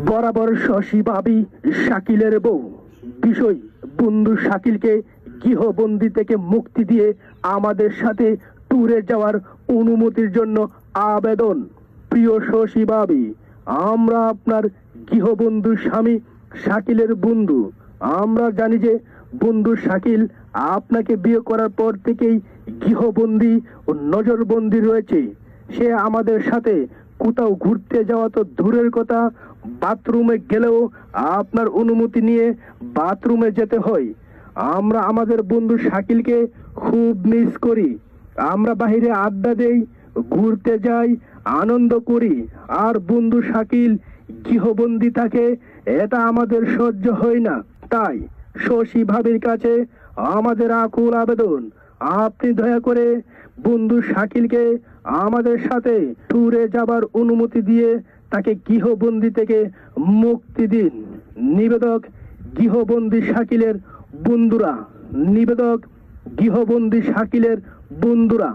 বরাবর শশী ভাবি শাকিলের বউ বিষয় বন্ধু শাকিলকে গৃহবন্দী থেকে মুক্তি দিয়ে আমাদের সাথে ট্যুরে যাওয়ার অনুমতির জন্য আবেদন। প্রিয় শশী ভাবি, আমরা আপনার গৃহবন্ধু স্বামী শাকিলের বন্ধু। আমরা জানি যে বন্ধু শাকিল আপনাকে বিয়ে করার পর থেকেই গৃহবন্দী ও নজরবন্দী রয়েছে। সে আমাদের সাথে কোথাও ঘুরতে যাওয়া তো দূরের কথা, বাথরুমে গেলেও আপনার অনুমতি নিয়ে বাথরুমে যেতে হয়। আমরা আমাদের বন্ধু শাকিলকে খুব মিস করি। আমরা বাইরে আড্ডা দেই, ঘুরতে যাই, আনন্দ করি, আর বন্ধু শাকিল গৃহবন্দী থাকে, এটা আমাদের সহ্য হয় না। তাই শশী ভাবির কাছে আমাদের আকুল আবেদন, আপনি দয়া করে বন্ধু শাকিলকে আমাদের সাথে ট্যুরে যাবার অনুমতি দিয়ে তাকে গৃহবন্দী থেকে মুক্তি দিন। নিবেদক গৃহবন্দী শাকিলের বন্ধুরা। নিবেদক গৃহবন্দী শাকিলের বন্ধুরা।